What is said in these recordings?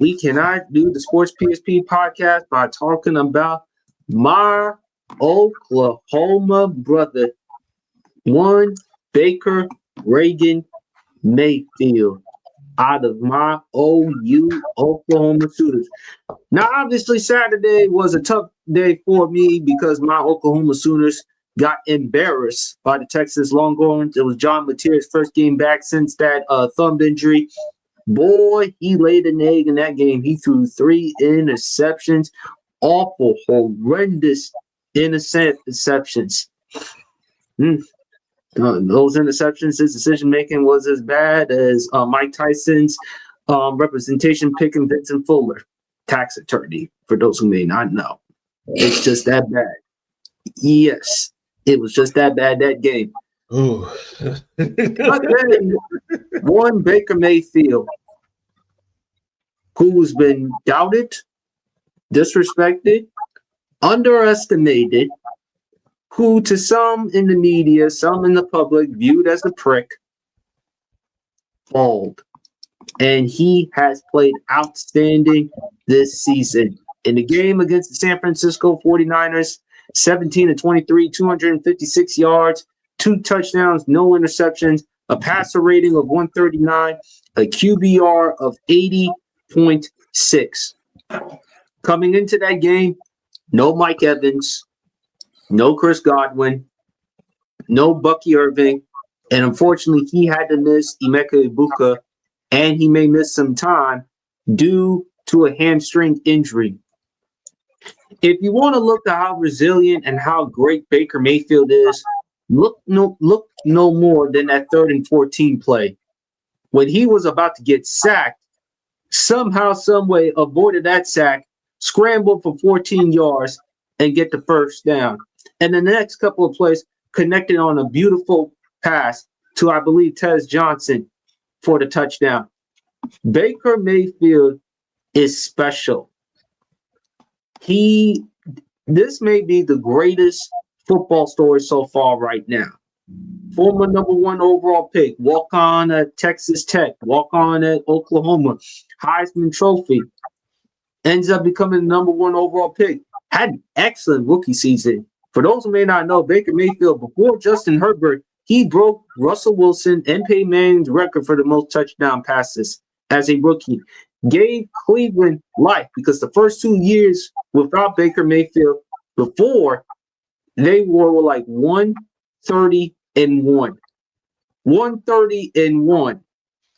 we cannot do the Sports PSP podcast by talking about my Oklahoma brother, one Baker Mayfield, out of my OU Oklahoma Sooners. Now, obviously, Saturday was a tough day for me because my Oklahoma Sooners got embarrassed by the Texas Longhorns. It was John Mateer's first game back since that thumb injury. Boy, he laid an egg in that game. He threw 3 interceptions, awful, horrendous interceptions. Those interceptions, his decision making was as bad as Mike Tyson's representation picking Vincent Fuller, tax attorney, for those who may not know. It's just that bad. Yes, it was just that bad, that game. Ooh. But then one Baker Mayfield, who's been doubted, disrespected, underestimated, who to some in the media, some in the public, viewed as a prick, bald. And he has played outstanding this season. In the game against the San Francisco 49ers, 17-23, 256 yards, 2 touchdowns, no interceptions, a passer rating of 139, a QBR of 80.6. Coming into that game, no Mike Evans, no Chris Godwin, no Bucky Irving, and unfortunately he had to miss Emeka Ibuka, and he may miss some time due to a hamstring injury. If you want to look at how resilient and how great Baker Mayfield is, look no more than that 3rd and 14 play. When he was about to get sacked, somehow, some way avoided that sack, scrambled for 14 yards, and get the first down. And then the next couple of plays connected on a beautiful pass to, I believe, Tez Johnson for the touchdown. Baker Mayfield is special. This may be the greatest football story so far right now. Former number 1 overall pick, walk on at Texas Tech, walk on at Oklahoma, Heisman Trophy, ends up becoming the number 1 overall pick. Had an excellent rookie season. For those who may not know, Baker Mayfield, before Justin Herbert, he broke Russell Wilson and Peyton Manning's record for the most touchdown passes as a rookie. Gave Cleveland life because the first 2 years without Baker Mayfield, before, they were like 130-1. 130-1.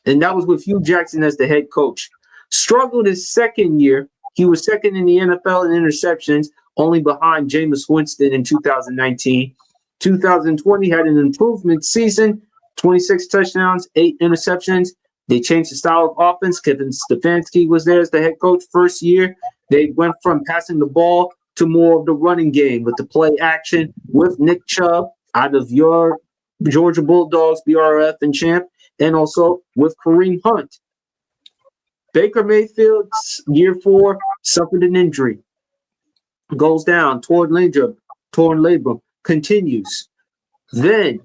And that was with Hugh Jackson as the head coach. Struggled his second year. He was second in the NFL in interceptions, only behind Jameis Winston in 2019. 2020 had an improvement season, 26 touchdowns, 8 interceptions. They changed the style of offense. Kevin Stefanski was there as the head coach first year. They went from passing the ball to more of the running game with the play action with Nick Chubb out of your Georgia Bulldogs, BRF and champ, and also with Kareem Hunt. Baker Mayfield, year 4, suffered an injury. Goes down, torn labrum, continues. Then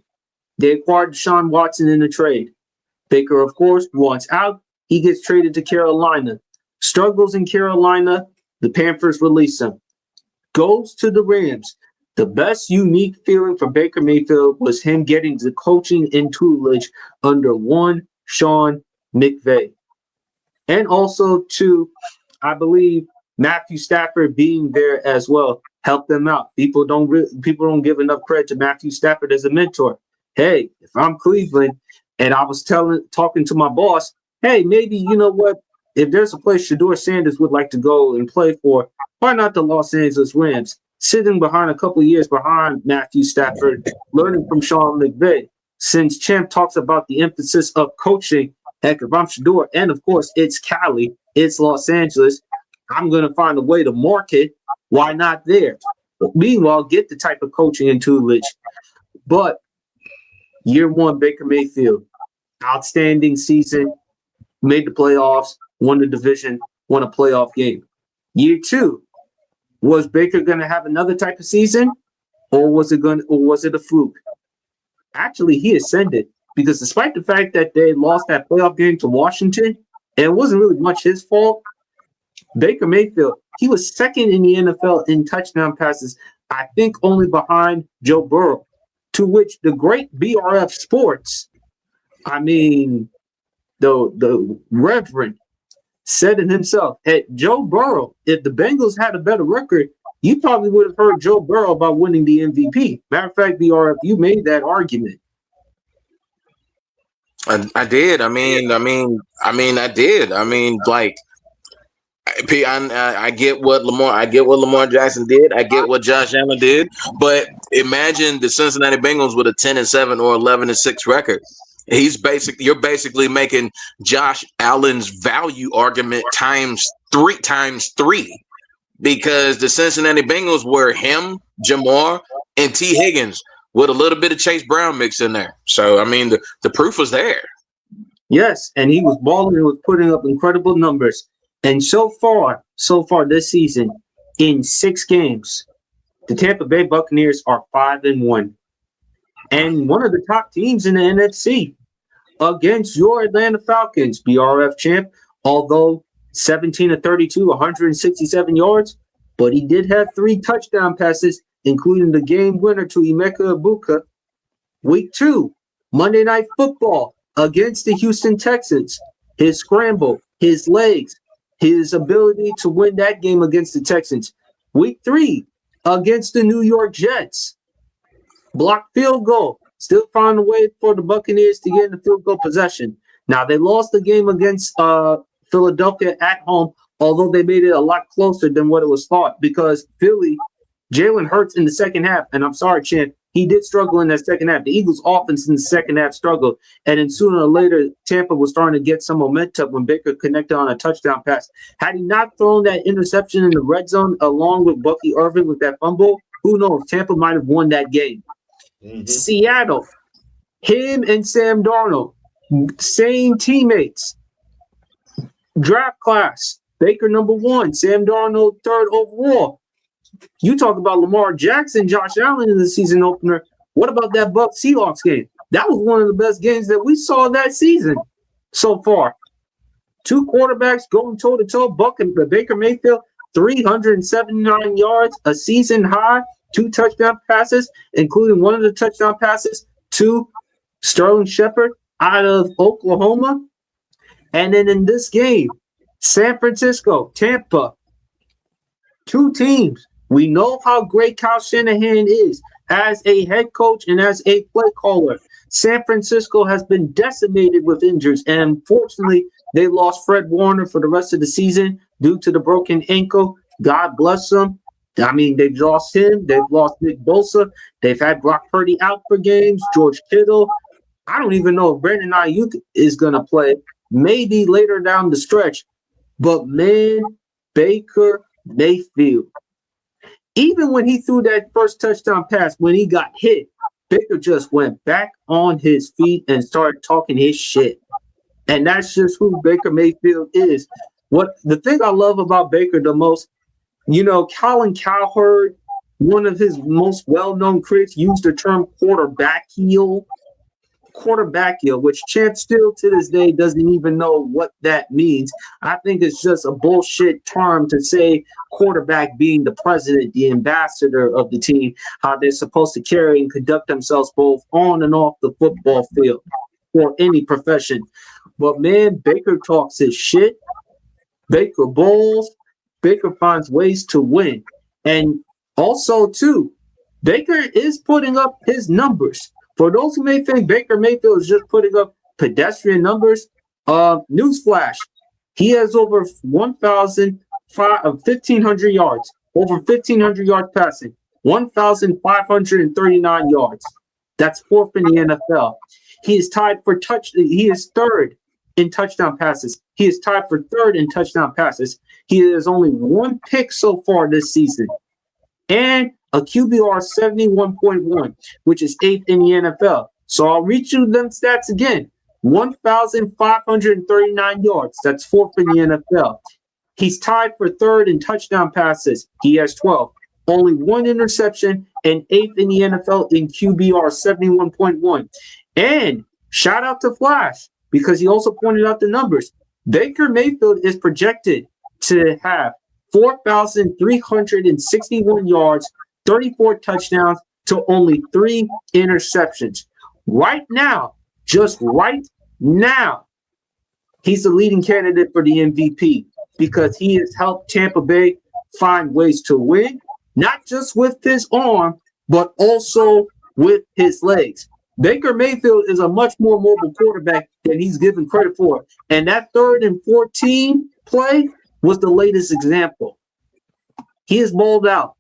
they acquired Deshaun Watson in a trade. Baker, of course, wants out. He gets traded to Carolina. Struggles in Carolina. The Panthers release him. Goes to the Rams. The best unique feeling for Baker Mayfield was him getting the coaching and tutelage under one Sean McVay. And also to, I believe, Matthew Stafford being there as well helped them out. People don't give enough credit to Matthew Stafford as a mentor. Hey, if I'm Cleveland and I was talking to my boss, hey, maybe, you know what? If there's a place Shedeur Sanders would like to go and play for, why not the Los Angeles Rams? Sitting behind a couple of years behind Matthew Stafford, learning from Sean McVay. Since Champ talks about the emphasis of coaching, heck, if I'm Shedeur, and of course it's Cali, it's Los Angeles, I'm going to find a way to market. Why not there? But meanwhile, get the type of coaching and tutelage. But year 1, Baker Mayfield, outstanding season, made the playoffs, won the division, won a playoff game. Year 2, was Baker going to have another type of season, or was it a fluke? Actually, he ascended because despite the fact that they lost that playoff game to Washington, and it wasn't really much his fault, Baker Mayfield, he was second in the NFL in touchdown passes, I think only behind Joe Burrow, to which the great BRF Sports, I mean, the Reverend said it himself, at Joe Burrow, if the Bengals had a better record, you probably would have heard Joe Burrow about winning the MVP. Matter of fact, BRF, you made that argument. I did. I did. Like, I get what Lamar. I get what Lamar Jackson did. I get what Josh Allen did. But imagine the Cincinnati Bengals with a 10-7 or 11-6 record. You're basically making Josh Allen's value argument times three, because the Cincinnati Bengals were him, Jamar, and T. Higgins with a little bit of Chase Brown mix in there. So I mean, the proof was there. Yes, and he was balling and was putting up incredible numbers. And so far this season, in 6 games, the Tampa Bay Buccaneers are 5-1, and one of the top teams in the NFC against your Atlanta Falcons, BRF champ. Although 17-32, 167 yards, but he did have 3 touchdown passes, including the game winner to Emeka Egbuka. Week 2, Monday Night Football against the Houston Texans. His scramble, his legs, his ability to win that game against the Texans. Week 3, against the New York Jets. Blocked field goal. Still find a way for the Buccaneers to get in the field goal possession. Now, they lost the game against Philadelphia at home, although they made it a lot closer than what it was thought, because Philly, Jalen Hurts in the second half, and I'm sorry, Chan, he did struggle in that second half. The Eagles' offense in the second half struggled, and then sooner or later, Tampa was starting to get some momentum when Baker connected on a touchdown pass. Had he not thrown that interception in the red zone along with Bucky Irving with that fumble, who knows? Tampa might have won that game. Mm-hmm. Seattle, him and Sam Darnold, same teammates. Draft class, Baker number 1, Sam Darnold 3rd overall. You talk about Lamar Jackson, Josh Allen in the season opener. What about that Bucs Seahawks game? That was one of the best games that we saw that season so far. 2 quarterbacks going toe-to-toe. Baker Mayfield, 379 yards, a season high, 2 touchdown passes, including one of the touchdown passes to Sterling Shepard out of Oklahoma. And then in this game, San Francisco, Tampa, 2 teams. We know how great Kyle Shanahan is as a head coach and as a play caller. San Francisco has been decimated with injuries, and unfortunately, they lost Fred Warner for the rest of the season due to the broken ankle. God bless them. I mean, they've lost him. They've lost Nick Bosa. They've had Brock Purdy out for games, George Kittle. I don't even know if Brandon Ayuk is going to play. Maybe later down the stretch. But, man, Baker Mayfield, even when he threw that first touchdown pass, when he got hit, Baker just went back on his feet and started talking his shit. And that's just who Baker Mayfield is. What the thing I love about Baker the most, you know, Colin Cowherd, one of his most well-known critics, used the term quarterback heel, which Champ still to this day doesn't even know what that means. I think it's just a bullshit term to say quarterback being the president, the ambassador of the team, how they're supposed to carry and conduct themselves both on and off the football field for any profession. But man, Baker talks his shit. Baker bowls. Baker finds ways to win. And also, too, Baker is putting up his numbers. For those who may think Baker Mayfield is just putting up pedestrian numbers, newsflash, he has over 1,500 yards, over 1,500 yards passing, 1,539 yards. That's 4th in the NFL. He is tied for He is 3rd in touchdown passes. He is tied for 3rd in touchdown passes. He has only 1 pick so far this season. And a QBR 71.1, which is 8th in the NFL. So I'll read you them stats again. 1,539 yards. That's 4th in the NFL. He's tied for 3rd in touchdown passes. He has 12. Only 1 interception and 8th in the NFL in QBR 71.1. And shout out to Flash, because he also pointed out the numbers. Baker Mayfield is projected to have 4,361 yards, 34 touchdowns to only 3 interceptions. Right now, just right now, he's the leading candidate for the MVP because he has helped Tampa Bay find ways to win, not just with his arm, but also with his legs. Baker Mayfield is a much more mobile quarterback than he's given credit for. And that 3rd and 14 play was the latest example. He is balled out.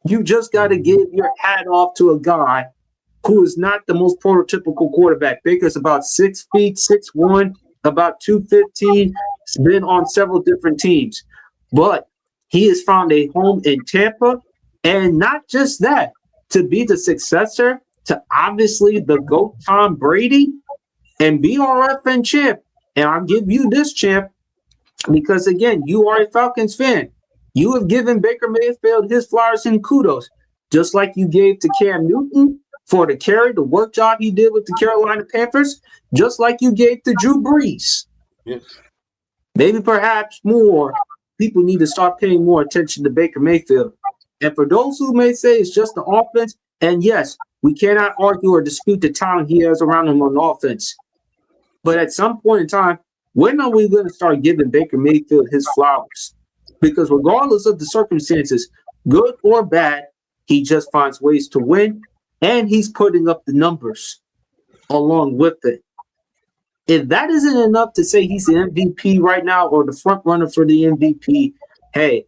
You just got to give your hat off to a guy who is not the most prototypical quarterback. Baker's about 6 feet, 6'1", about 215. He's been on several different teams. But he has found a home in Tampa. And not just that, to be the successor to obviously the GOAT Tom Brady and BRF and champ. And I'll give you this, champ, because again, you are a Falcons fan. You have given Baker Mayfield his flowers and kudos, just like you gave to Cam Newton for the work job he did with the Carolina Panthers, just like you gave to Drew Brees. Yes. Maybe perhaps more people need to start paying more attention to Baker Mayfield. And for those who may say it's just the offense, and yes, we cannot argue or dispute the talent he has around him on offense. But at some point in time, when are we going to start giving Baker Mayfield his flowers? Because regardless of the circumstances, good or bad, he just finds ways to win, and he's putting up the numbers along with it. If that isn't enough to say he's the MVP right now or the front runner for the MVP, hey,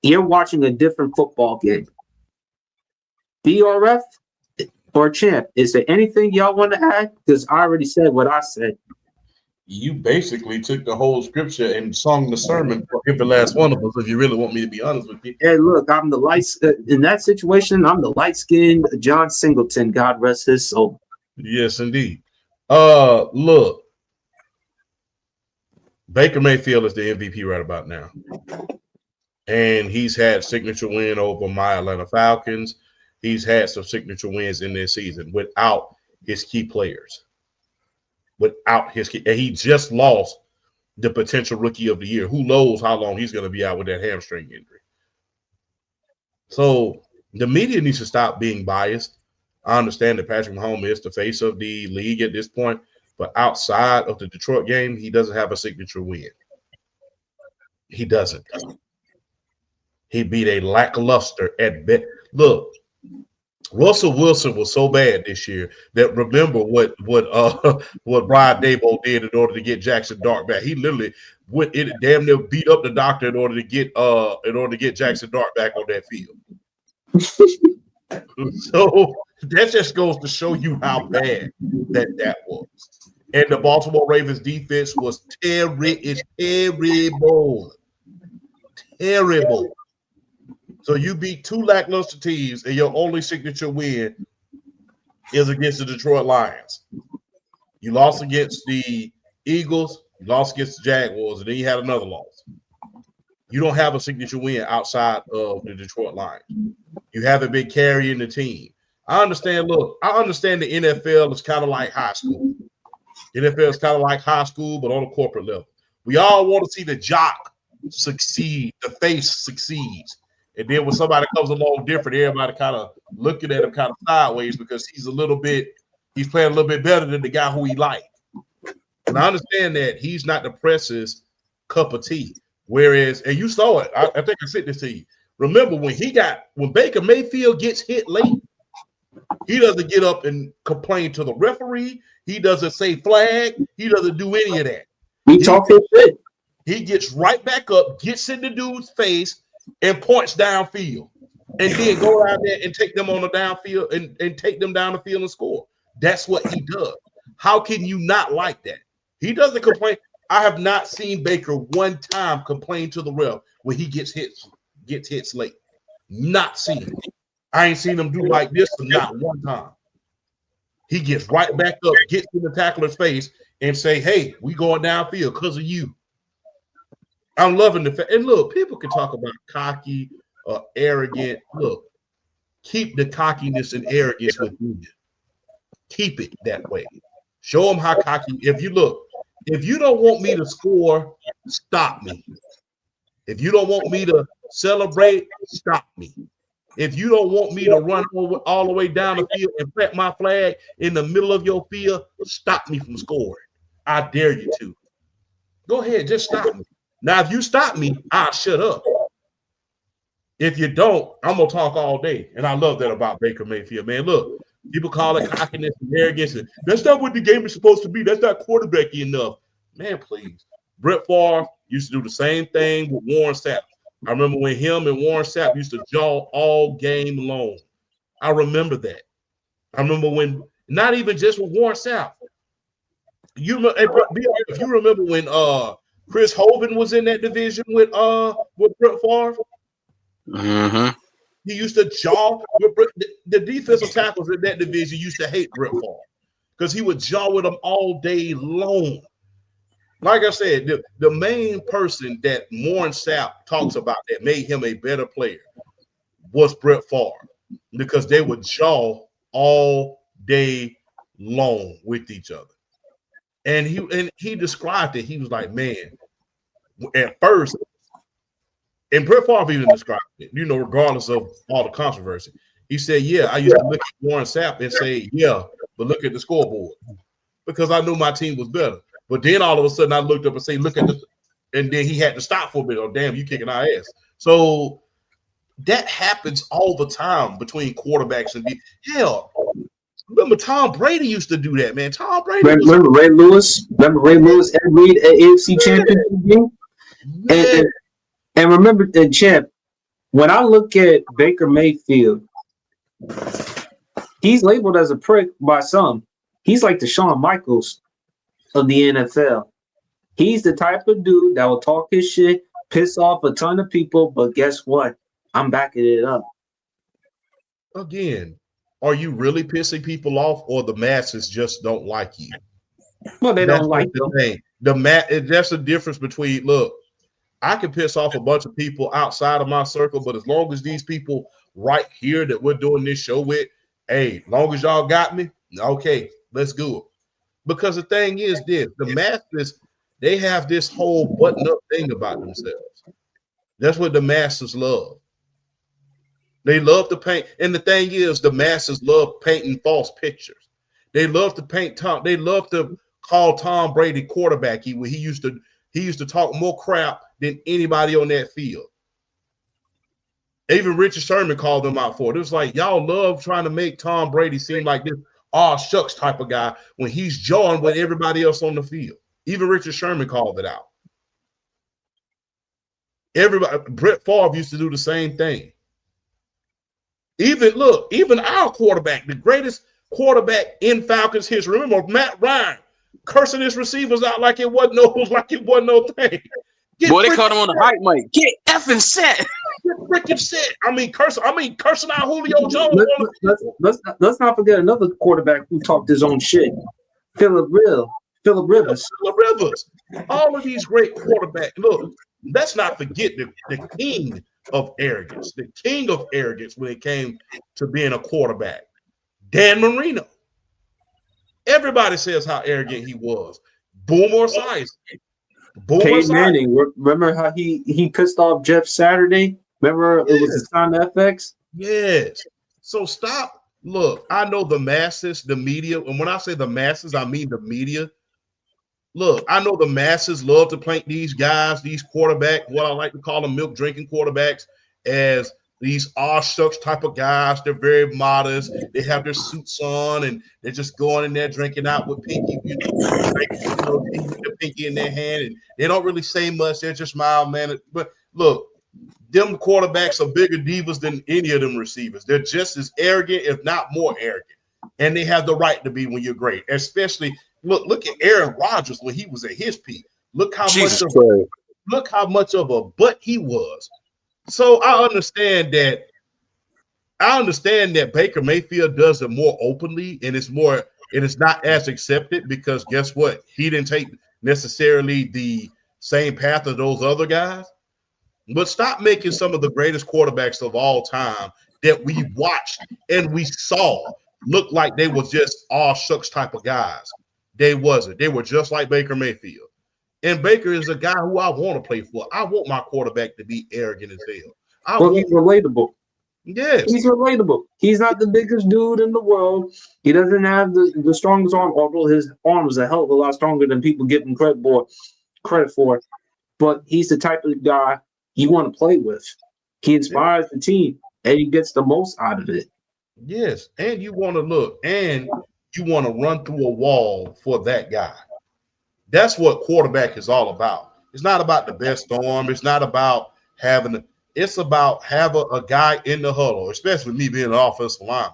you're watching a different football game. BRF or champ, is there anything y'all want to add? Because I already said what I said. You basically took the whole scripture and sung the sermon for every last one of us, if you really want me to be honest with you. Hey, look, I'm the light in that situation. I'm the light-skinned John Singleton. God rest his soul. Yes, indeed. Look, Baker Mayfield is the MVP right about now, and he's had signature win over my Atlanta Falcons. He's had some signature wins in this season without his key players. And he just lost the potential rookie of the year. Who knows how long he's going to be out with that hamstring injury? So the media needs to stop being biased. I understand that Patrick Mahomes is the face of the league at this point, but outside of the Detroit game, he doesn't have a signature win. He doesn't. He beat a lackluster at best. Look, Russell Wilson was so bad this year that remember what Brian Daboll did in order to get Jackson Dart back. He literally went in damn near beat up the doctor in order to get Jackson Dart back on that field. So that just goes to show you how bad that was. And the Baltimore Ravens defense was terrible. Terrible. So you beat 2 lackluster teams, and your only signature win is against the Detroit Lions. You lost against the Eagles, you lost against the Jaguars, and then you had another loss. You don't have a signature win outside of the Detroit Lions. You haven't been carrying the team. I understand the NFL is kind of like high school. The NFL is kind of like high school, but on a corporate level. We all want to see the jock succeed, the face succeeds. And then when somebody comes along different, everybody kind of looking at him kind of sideways because he's playing a little bit better than the guy who he liked. And I understand that he's not the press's cup of tea. Whereas, and you saw it, I think I said this to you. Remember when Baker Mayfield gets hit late, he doesn't get up and complain to the referee. He doesn't say flag. He doesn't do any of that. He talking shit. He gets right back up, gets in the dude's face, and points downfield, and then go out there and take them on the downfield and take them down the field and score. That's what he does. How can you not like that? He doesn't complain. I have not seen Baker one time complain to the ref when he gets hits late. Not seen it. I ain't seen him do like this not one time. He gets right back up, gets in the tackler's face, and say, "Hey, we going downfield because of you." I'm loving the fact. And look, people can talk about cocky or arrogant. Look, keep the cockiness and arrogance with you. Keep it that way. Show them how cocky. If you don't want me to score, stop me. If you don't want me to celebrate, stop me. If you don't want me to run all the way down the field and plant my flag in the middle of your field, stop me from scoring. I dare you to. Go ahead, just stop me. Now, if you stop me, I'll shut up. If you don't, I'm going to talk all day. And I love that about Baker Mayfield, man. Look, people call it cockiness and arrogance. And that's not what the game is supposed to be. That's not quarterbacky enough. Man, please. Brett Favre used to do the same thing with Warren Sapp. I remember when him and Warren Sapp used to jaw all game long. I remember that. I remember when, not even just with Warren Sapp. If you remember when Chris Hovan was in that division with Brett Favre, Mm-hmm. he used to jaw with Brett. The defensive tackles in that division used to hate Brett Favre because he would jaw with them all day long. Like I said, the main person that Warren Sapp talks about that made him a better player was Brett Favre because they would jaw all day long with each other. And he described it. He was like, man, at first, and Brett Favre even described it, regardless of all the controversy. He said, yeah, I used to look at Warren Sapp and say, yeah, but look at the scoreboard because I knew my team was better. But then all of a sudden I looked up and say, look at this. And then he had to stop for a bit. Oh, damn, you kicking our ass. So that happens all the time between quarterbacks and hell. Remember Tom Brady used to do that, man. Tom Brady. Remember Ray Lewis? Remember Ray Lewis and Reed at AFC Championship game? And remember, Champ, when I look at Baker Mayfield, he's labeled as a prick by some. He's like the Shawn Michaels of the NFL. He's the type of dude that will talk his shit, piss off a ton of people, but guess what? I'm backing it up. Again, are you really pissing people off, or the masses just don't like you? Well, they don't like the them. thing. That's the difference between, look, I can piss off a bunch of people outside of my circle, but as long as these people right here that we're doing this show with, hey, long as y'all got me, okay, let's go. Because the thing is this, the masses, they have this whole button-up thing about themselves. That's what the masses love. They love to paint, and the thing is, the masses love painting false pictures. They love to paint Tom. They love to call Tom Brady quarterback. He used to talk more crap than anybody on that field. Even Richard Sherman called them out for it. It was like, y'all love trying to make Tom Brady seem like this shucks type of guy when he's jawing with everybody else on the field. Even Richard Sherman called it out. Brett Favre used to do the same thing. Even our quarterback, the greatest quarterback in Falcons history. Remember Matt Ryan cursing his receivers out like it wasn't no thing. Boy, they caught him on the hype mic. Get effing set. Get freaking set. Cursing out Julio Jones. Let's not forget another quarterback who talked his own shit. Phillip Rivers. All of these great quarterbacks. Look, let's not forget the king of arrogance. The king of arrogance when it came to being a quarterback. Dan Marino. Everybody says how arrogant he was. Boomer Esiason. Peyton Manning. Remember how he pissed off Jeff Saturday? Remember it was the Sound FX? Yes. So stop. Look, I know the masses, the media, and when I say the masses, I mean the media. Look, I know the masses love to paint these guys, these quarterbacks, what I like to call them milk drinking quarterbacks, as these shucks type of guys. They're very modest. They have their suits on and they're just going in there drinking out with pinky, the pinky in their hand, and they don't really say much. They're just mild mannered. But look, them quarterbacks are bigger divas than any of them receivers. They're just as arrogant, if not more arrogant. And they have the right to be when you're great. Especially, look at Aaron Rodgers when he was at his peak. Look how much of a butt he was. So I understand that Baker Mayfield does it more openly, and it's not as accepted because guess what? He didn't take necessarily the same path as those other guys. But stop making some of the greatest quarterbacks of all time that we watched and we saw look like they were just shucks type of guys. They wasn't. They were just like Baker Mayfield. And Baker is a guy who I want to play for. I want my quarterback to be arrogant as hell. Well, he's relatable. Yes. He's relatable. He's not the biggest dude in the world. He doesn't have the strongest arm, although his arm is a hell of a lot stronger than people give him credit for. But he's the type of guy you want to play with. He inspires the team, and he gets the most out of it. Yes. And you want to look, and you want to run through a wall for that guy. That's what quarterback is all about. It's not about the best arm. It's not about it's about having a guy in the huddle, especially me being an offensive lineman.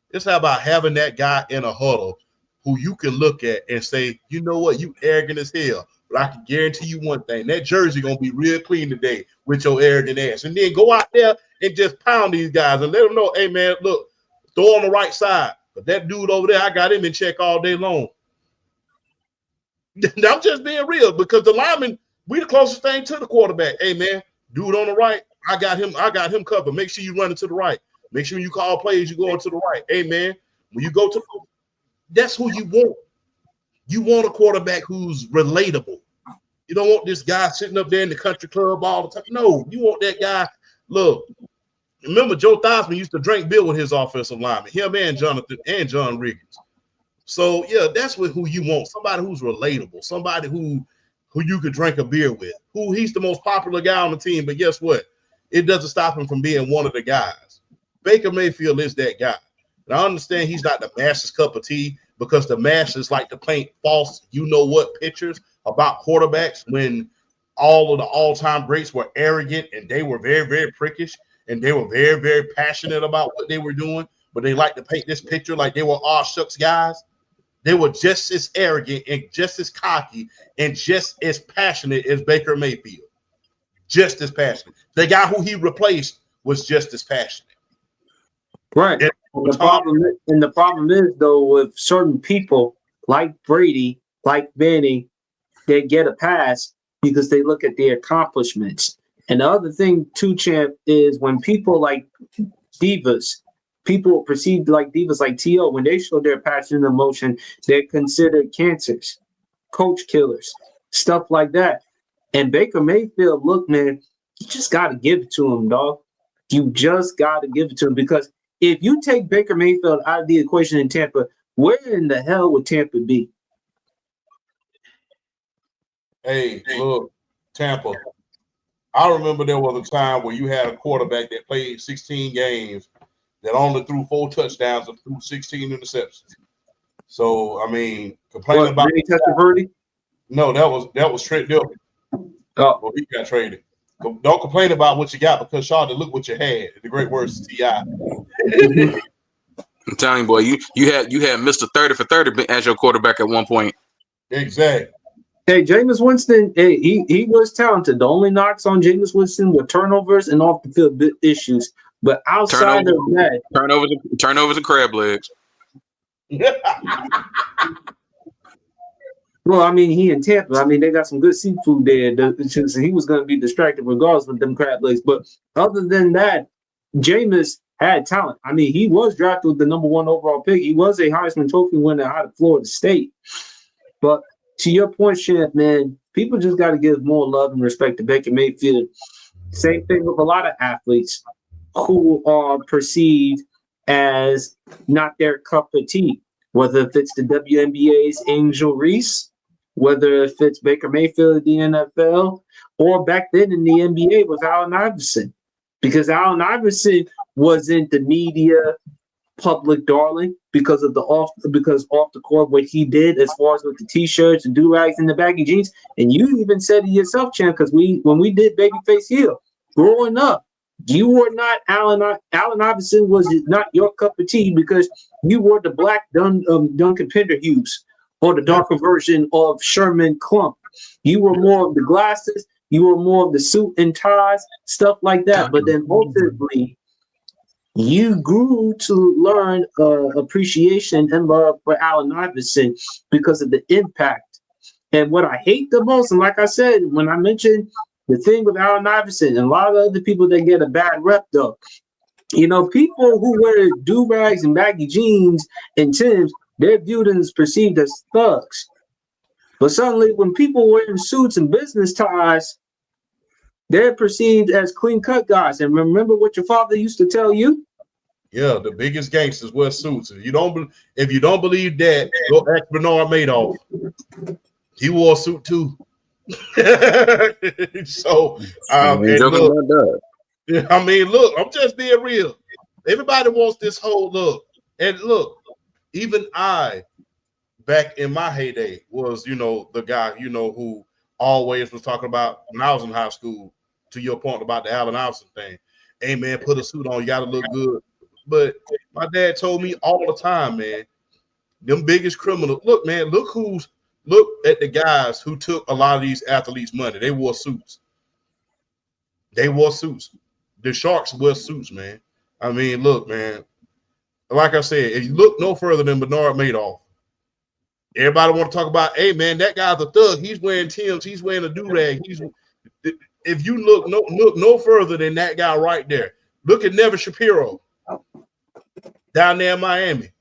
It's about having that guy in a huddle who you can look at and say, you know what, you arrogant as hell. But I can guarantee you one thing, that jersey going to be real clean today with your arrogant ass. And then go out there and just pound these guys and let them know, hey, man, look, throw on the right side. But that dude over there, I got him in check all day long. I'm just being real because the lineman, we the closest thing to the quarterback. Hey, man, dude on the right, I got him covered. Make sure you run it to the right. Make sure you call plays, you go to the right. Hey, man, when you go to that's who you want. You want a quarterback who's relatable. You don't want this guy sitting up there in the country club all the time. No, you want that guy. Look, remember Joe Theismann used to drink beer with his offensive lineman, him and Jonathan and John Riggins. So, yeah, that's who you want. Somebody who's relatable, somebody who you could drink a beer with, who he's the most popular guy on the team. But guess what? It doesn't stop him from being one of the guys. Baker Mayfield is that guy. And I understand he's not the masses cup of tea because the masses like to paint false, you-know-what pictures about quarterbacks when all of the all-time greats were arrogant and they were very, very prickish and they were very, very passionate about what they were doing. But they like to paint this picture like they were all shucks guys. They were just as arrogant and just as cocky and just as passionate as Baker Mayfield. Just as passionate. The guy who he replaced was just as passionate. Right. And the problem is, though, with certain people like Brady, like Manning, they get a pass because they look at their accomplishments. And the other thing, too, Champ, is when people like divas, people perceived like divas like T.O., when they show their passion and emotion, they're considered cancers, coach killers, stuff like that. And Baker Mayfield, look, man, you just got to give it to him, dog. You just got to give it to him because if you take Baker Mayfield out of the equation in Tampa, where in the hell would Tampa be? Hey, look, Tampa. I remember there was a time where you had a quarterback that played 16 games that only threw 4 touchdowns and threw 16 interceptions. So, I mean, complaining about Verdi? No, that was Trent Dilfer. Oh, well, he got traded. Don't complain about what you got because Charlotte, look what you had. The great words of T.I. I'm telling you, boy, you had Mr. 30 for 30 as your quarterback at one point. Exactly. Hey, Jameis Winston, hey, he was talented. The only knocks on Jameis Winston were turnovers and off the field issues. But outside of that, turnovers and crab legs. Well, I mean, he in Tampa. I mean, they got some good seafood there. So he was going to be distracted regardless with them crab legs. But other than that, Jameis had talent. I mean, he was drafted with the number 1 overall pick. He was a Heisman Trophy winner out of Florida State. But to your point, Champ, man, people just got to give more love and respect to Baker Mayfield. Same thing with a lot of athletes who are perceived as not their cup of tea, whether if it's the WNBA's Angel Reese, whether if it's Baker Mayfield in the NFL, or back then in the NBA was Allen Iverson. Because Allen Iverson wasn't the media public darling because off the court what he did as far as with the t-shirts and do-rags and the baggy jeans. And you even said it yourself, Champ, because when we did Babyface Hill, growing up, you were not Allen Iverson was not your cup of tea because you wore the black Duncan Penderhughes or the darker version of Sherman Klump. You were more of the glasses. You were more of the suit and ties, stuff like that. But then ultimately, you grew to learn appreciation and love for Allen Iverson because of the impact. And what I hate the most, and like I said, when I mentioned the thing with Allen Iverson and a lot of other people that get a bad rep, though, people who wear do-rags and baggy jeans and Timbs, they're viewed and perceived as thugs. But suddenly, when people wearing suits and business ties, they're perceived as clean-cut guys. And remember what your father used to tell you? Yeah, the biggest gangsters wear suits. If you don't believe that, go ask Bernard Madoff. He wore a suit too. So, Ain't and joking look, about that. I mean, look, I'm just being real. Everybody wants this whole look, and look, even I, back in my heyday, was the guy who always was talking about when I was in high school. To your point about the Allen Iverson thing, hey man, put a suit on, you gotta look good. But my dad told me all the time, man, them biggest criminals. Look, man, look at the guys who took a lot of these athletes' money. They wore suits. They wore suits. The Sharks wear suits, man. I mean, look, man. Like I said, if you look no further than Bernard Madoff, everybody want to talk about, hey, man, that guy's a thug. He's wearing Tim's. He's wearing a do-rag. If you look no further than that guy right there, look at Never Shapiro down there in Miami.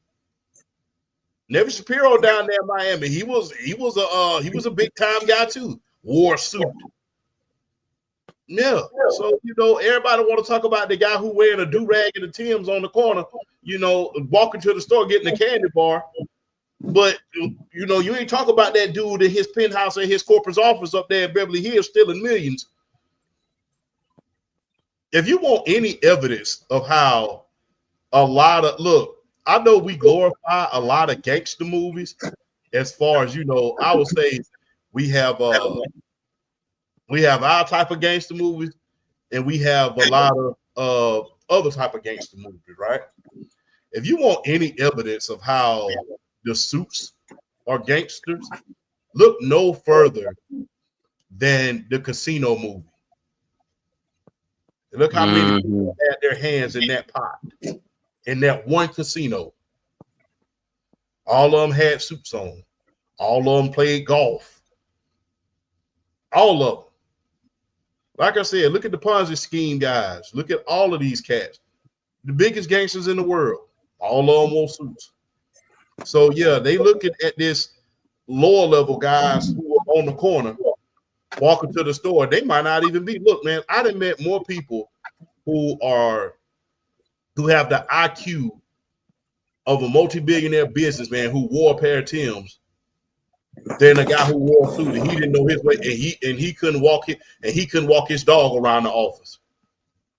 Never Shapiro down there in Miami. He was a big time guy too. Wore a suit. Yeah. So everybody want to talk about the guy who wearing a do-rag and the Tim's on the corner, walking to the store getting a candy bar. But you ain't talk about that dude in his penthouse in his corporate office up there in Beverly Hills stealing millions. If you want any evidence of how I know we glorify a lot of gangster movies. As far as I would say we have our type of gangster movies, and we have a lot of other type of gangster movies, right? If you want any evidence of how the suits are gangsters, look no further than the Casino movie. Look how many people had their hands in that pot, in that one casino. All of them had suits on. All of them played golf. All of them. Like I said, look at the Ponzi scheme guys. Look at all of these cats. The biggest gangsters in the world. All of them wore suits. So, yeah, they looking at this lower level guys who are on the corner walking to the store. They might not even be. Look, man, I done met more people who have the IQ of a multi-billionaire businessman who wore a pair of Timbs than a guy who wore a suit and he didn't know his way and he couldn't walk his dog around the office.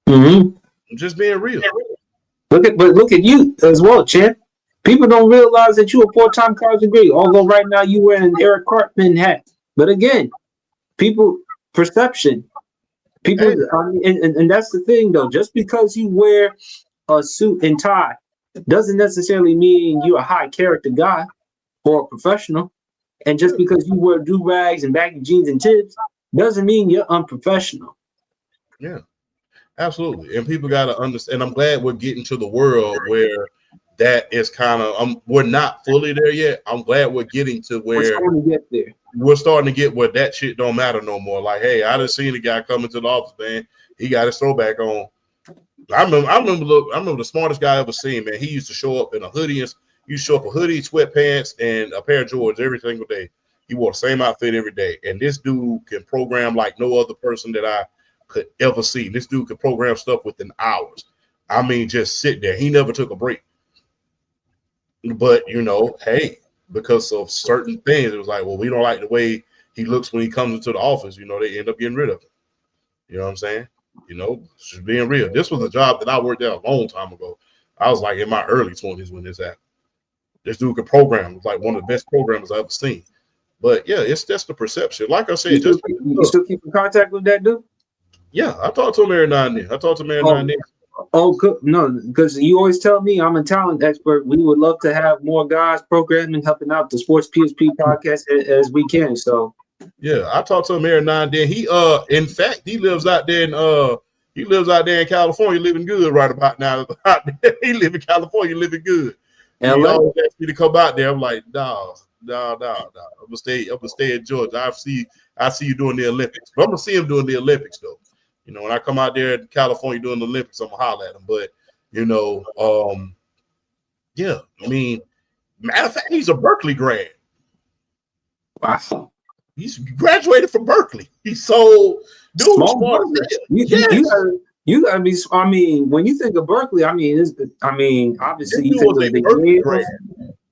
Mm-hmm. I'm just being real. Look at you as well, champ. People don't realize that you're a 4-time college degree, although right now you wear an Eric Cartman hat. But again, perception. People, and that's the thing though. Just because you wear a suit and tie doesn't necessarily mean you're a high character guy or a professional. And just because you wear do-rags and baggy jeans and tips doesn't mean you're unprofessional. Yeah, absolutely. And people got to understand. I'm glad we're getting to the world where that is kind of, we're not fully there yet. I'm glad we're getting to where we're starting to get there. We're starting to get where that shit don't matter no more. Like, hey, I done seen a guy coming to the office, man. He got his throwback on. I remember the smartest guy I ever seen, man. He used to show up in a hoodie. He used to show up a hoodie, sweatpants, and a pair of Jordans every single day. He wore the same outfit every day. And this dude can program like no other person that I could ever see. This dude could program stuff within hours. I mean, just sit there. He never took a break. But, hey, because of certain things, it was like, well, we don't like the way he looks when he comes into the office. They end up getting rid of him. You know what I'm saying? Just being real. This was a job that I worked at a long time ago. I was like in my early 20s when this happened. This dude could program. It was like one of the best programmers I've ever seen. But yeah, it's just the perception. Like I said, you still keep in contact with that dude? Yeah, I talk to him every now and then. Oh, no, because you always tell me I'm a talent expert. We would love to have more guys programming, helping out the Sports PSP podcast as we can. So yeah, I talk to him every now and then. He in fact, he lives out there in California, living good right about now. He live in California, living good. He always asked me to come out there. I'm like, no. I'm gonna stay in Georgia. I see you doing the Olympics. But I'm gonna see him doing the Olympics though. When I come out there in California doing the Olympics, I'm gonna holler at him. But yeah, I mean, matter of fact, he's a Berkeley grad. Wow. He's graduated from Berkeley. He's so dude smart as hell. You gotta be. I mean, when you think of Berkeley, obviously This you dude think was of a the Berkeley Yale, grad.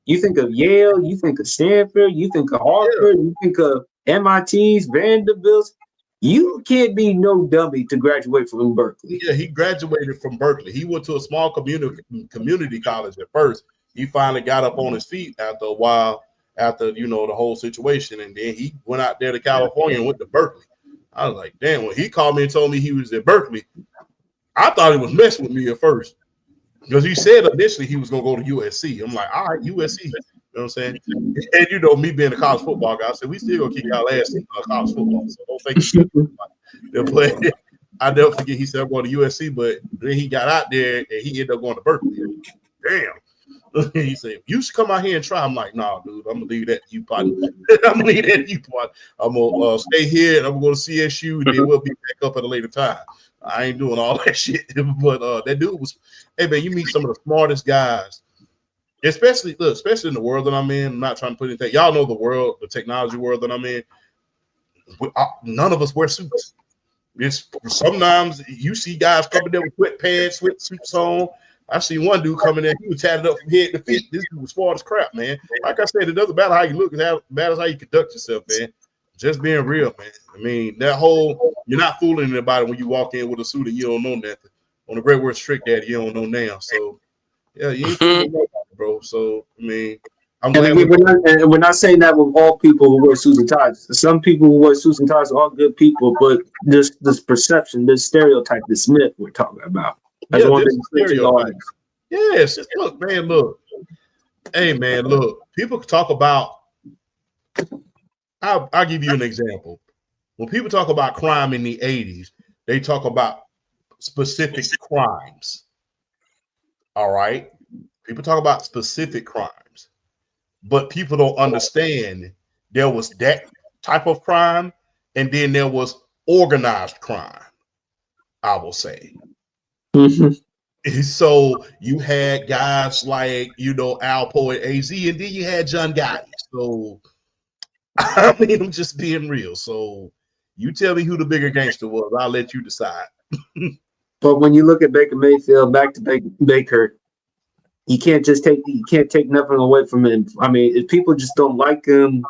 you think of Yale, you think of Stanford, you think of Harvard, you think of MIT's, Vanderbilt's. You can't be no dummy to graduate from Berkeley. Yeah, he graduated from Berkeley. He went to a small community college at first. He finally got up on his feet after a while, after the whole situation, and then he went out there to California and went to Berkeley. I was like, damn. When he called me and told me he was at Berkeley, I thought he was messing with me at first because he said initially he was gonna go to USC. I'm like, all right, USC. You know what I'm saying? And me being a college football guy, I said we still gonna kick y'all ass in college football. So don't think it's but I never forget he said I'm going to USC, but then he got out there and he ended up going to Berkeley. Damn. He said, you should come out here and try. I'm like, nah, dude, I'm gonna leave that to you, partner. I'm gonna leave that to you, partner. I'm gonna stay here and I'm gonna go to CSU and then we'll be back up at a later time. I ain't doing all that shit. But that dude was, hey man, you meet some of the smartest guys, especially in the world that I'm in. I'm not trying to put anything. Y'all know the world, the technology world that I'm in. None of us wear suits. It's sometimes you see guys coming there with sweatpants, sweatsuits on. I see one dude coming in, he was tatted up from head to feet. This dude was smart as crap, man. Like I said, it doesn't matter how you look, it matters how you conduct yourself, man. Just being real, man. I mean, you're not fooling anybody when you walk in with a suit and you don't know nothing. On the great word Trick Daddy, you don't know now. So, yeah, you ain't fooling nobody, bro. So, I mean, I'm glad we're not saying that with all people who wear suits and ties. Some people who wear suits and ties are all good people, but this perception, this stereotype, this myth we're talking about. That's one thing. Yes, look. Hey, man, look. People talk about. I'll give you an example. When people talk about crime in the 80s, they talk about specific crimes. All right, people talk about specific crimes, but people don't understand there was that type of crime, and then there was organized crime. I will say. Mm-hmm. So you had guys like Alpo and AZ, and then you had John Gotti. So I mean, I'm just being real. So you tell me who the bigger gangster was. I'll let you decide. But when you look at Baker Mayfield, back to Baker, you can't take nothing away from him. I mean, if people just don't like him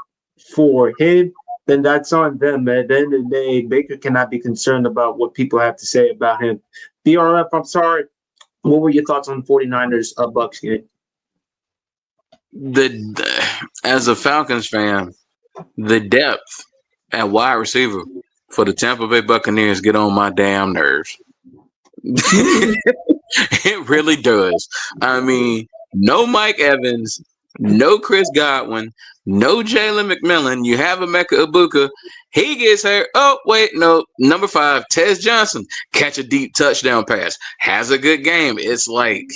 for him, then that's on them. At the end of the day, Baker cannot be concerned about what people have to say about him. BRF, I'm sorry. What were your thoughts on the 49ers Bucks game? As a Falcons fan, the depth at wide receiver for the Tampa Bay Buccaneers get on my damn nerves. It really does. I mean, no Mike Evans, no Chris Godwin, no Jalen McMillan. You have Emeka Ibuka. He gets hurt. Oh, wait, no. Number 5, Tez Johnson, catch a deep touchdown pass. Has a good game. It's like,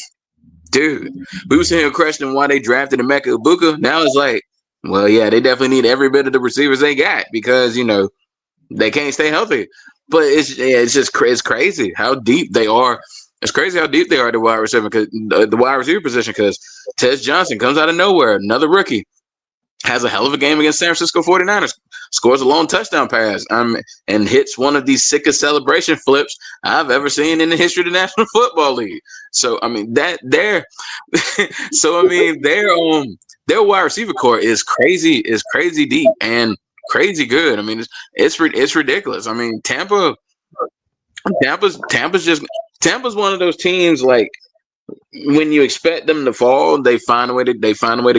dude, we were sitting here questioning why they drafted Emeka Ibuka. Now it's like, well, yeah, they definitely need every bit of the receivers they got because, they can't stay healthy. But it's crazy how deep they are. It's crazy how deep they are at the wide receiver, the wide receiver position, because Tez Johnson comes out of nowhere, another rookie, has a hell of a game against San Francisco 49ers, scores a long touchdown pass, and hits one of these sickest celebration flips I've ever seen in the history of the National Football League. So I mean their wide receiver core is crazy deep and crazy good. I mean it's ridiculous. I mean Tampa's one of those teams like when you expect them to fall, they find a way to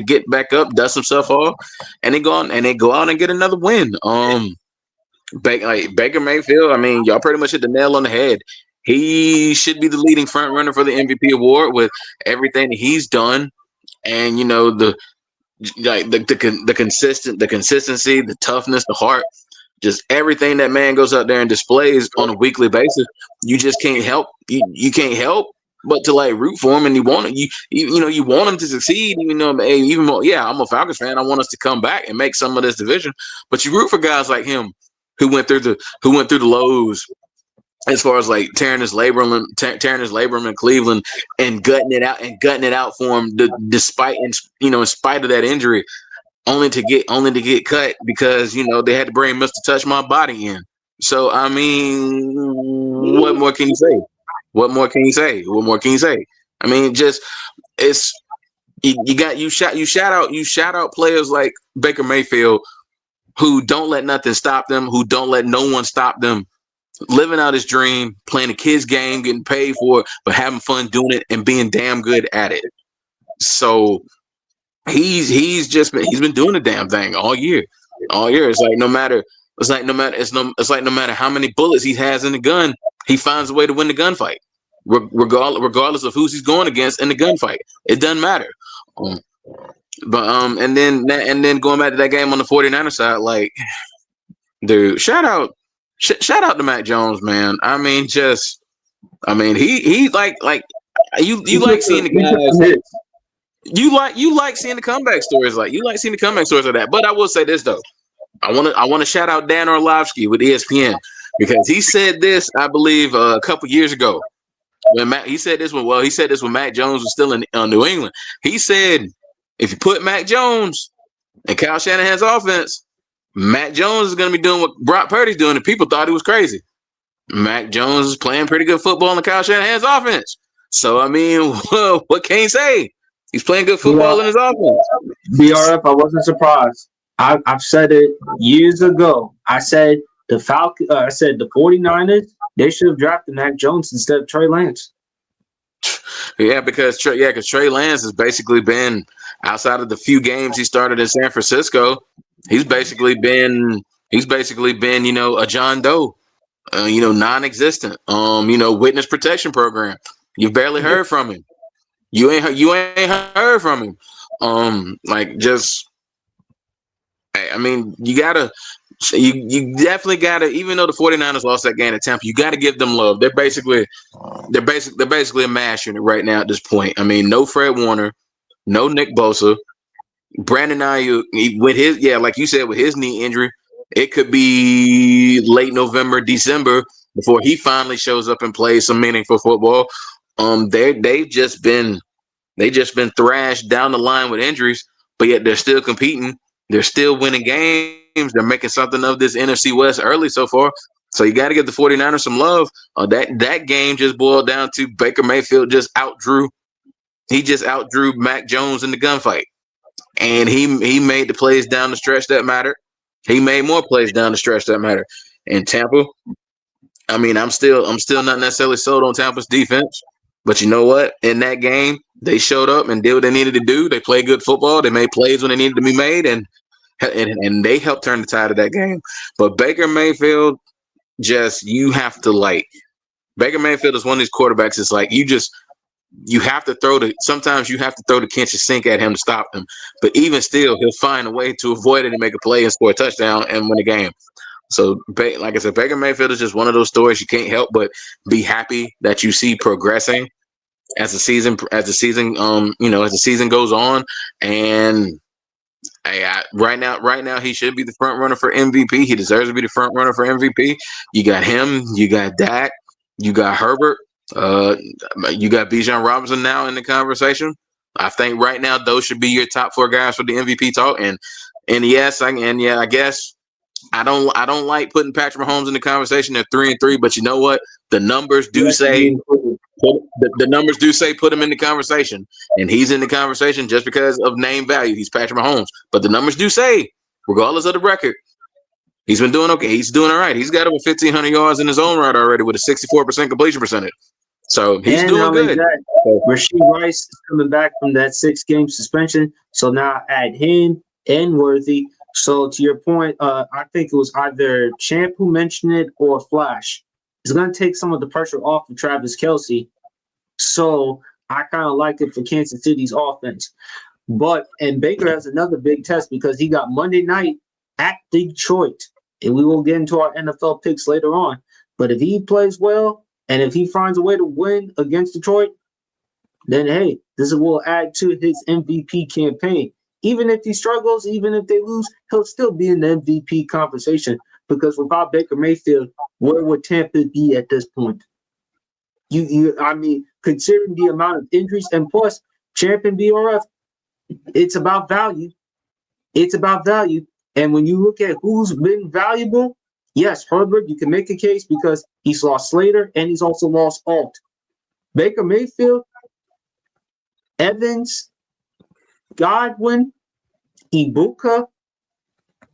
get back up, dust themselves off, and they go out and get another win. Baker Mayfield, I mean, y'all pretty much hit the nail on the head. He should be the leading front runner for the MVP award with everything that he's done, and the consistency, the toughness, the heart, just everything that man goes out there and displays on a weekly basis. You just can't help you can't help but to like root for him, and you want him to succeed. Even though, even more, yeah, I'm a Falcons fan. I want us to come back and make some of this division. But you root for guys like him who went through the lows, as far as like tearing his labrum in Cleveland and gutting it out for him, despite in spite of that injury. only to get cut because they had to bring Mr. Touch My Body in. So I mean, what more can you say? What more can you say? What more can you say? I mean, just it's you shout out players like Baker Mayfield who don't let nothing stop them, who don't let no one stop them, living out his dream, playing a kid's game, getting paid for it, but having fun doing it and being damn good at it. So he's been doing the damn thing all year. All year. It's like no matter no matter how many bullets he has in the gun, he finds a way to win the gunfight. Regardless of who he's going against in the gunfight. It doesn't matter. And then going back to that game on the 49ers side, like, dude, shout out to Mac Jones, man. I mean, he like you like seeing the guys. You like seeing the comeback stories, like of that. But I will say this though, I want to shout out Dan Orlovsky with ESPN because he said this, I believe, a couple years ago when he said this when Mac Jones was still in New England. He said if you put Mac Jones in Kyle Shanahan's offense, Mac Jones is going to be doing what Brock Purdy's doing, and people thought he was crazy. Mac Jones is playing pretty good football in the Kyle Shanahan's offense. So I mean, what can you say? He's playing good football in his offense. BRF, I wasn't surprised. I've said it years ago. I said the 49ers, they should have drafted Mac Jones instead of Trey Lance. Yeah, because Trey Lance has basically been, outside of the few games he started in San Francisco, he's basically been a John Doe, non-existent. Witness protection program. You've barely heard from him. You ain't heard from him. I mean, you definitely gotta, even though the 49ers lost that game at Tampa, you gotta give them love. They're basically a mash unit right now at this point. I mean, no Fred Warner, no Nick Bosa, Brandon Ayuk with his, like you said, with his knee injury, it could be late November, December before he finally shows up and plays some meaningful football. They've just been thrashed down the line with injuries, but yet they're still competing. They're still winning games. They're making something of this NFC West early so far. So you got to give the 49ers some love. That game just boiled down to Baker Mayfield just outdrew Mac Jones in the gunfight. And he made the plays down the stretch that mattered. He made more plays down the stretch that mattered. And Tampa, I mean, I'm still not necessarily sold on Tampa's defense. But you know what? In that game, they showed up and did what they needed to do. They played good football. They made plays when they needed to be made, and they helped turn the tide of that game. But Baker Mayfield, Baker Mayfield is one of these quarterbacks. It's like sometimes you have to throw the kitchen sink at him to stop him. But even still, he'll find a way to avoid it and make a play and score a touchdown and win the game. So, like I said, Baker Mayfield is just one of those stories you can't help but be happy that you see progressing as the season goes on. And right now he should be the front runner for MVP. He deserves to be the front runner for MVP. You got him, you got Dak, you got Herbert, you got Bijan Robinson now in the conversation. I think right now those should be your top 4 guys for the MVP talk. And I guess I don't like putting Patrick Mahomes in the conversation. They're 3-3, but you know what? The numbers do say put him in the conversation, and he's in the conversation just because of name value. He's Patrick Mahomes, but the numbers do say, regardless of the record, he's been doing okay. He's doing all right. He's got over 1,500 yards in his own right already with a 64% completion percentage. So he's doing good. Rashee Rice is coming back from that 6-game suspension, so now add him and Worthy. So to your point, I think it was either Champ who mentioned it or Flash. It's going to take some of the pressure off of Travis Kelce. So I kind of like it for Kansas City's offense. And Baker has another big test because he got Monday night at Detroit. And we will get into our NFL picks later on. But if he plays well and if he finds a way to win against Detroit, then, hey, this will add to his MVP campaign. Even if he struggles, even if they lose, he'll still be in the MVP conversation because without Baker Mayfield, where would Tampa be at this point? I mean, considering the amount of injuries and plus Champ and BRF, it's about value. It's about value. And when you look at who's been valuable, yes, Herbert, you can make a case because he's lost Slater and he's also lost Alt. Baker Mayfield, Evans, Godwin, Ibuka,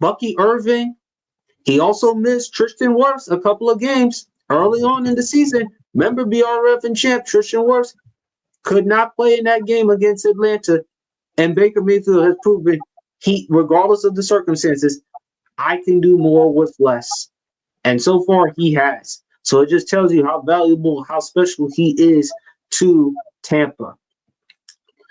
Bucky Irving. He also missed Tristan Wirfs a couple of games early on in the season. Remember BRF and champ Tristan Wirfs could not play in that game against Atlanta. And Baker Mayfield has proven he, regardless of the circumstances, I can do more with less. And so far he has. So it just tells you how valuable, how special he is to Tampa.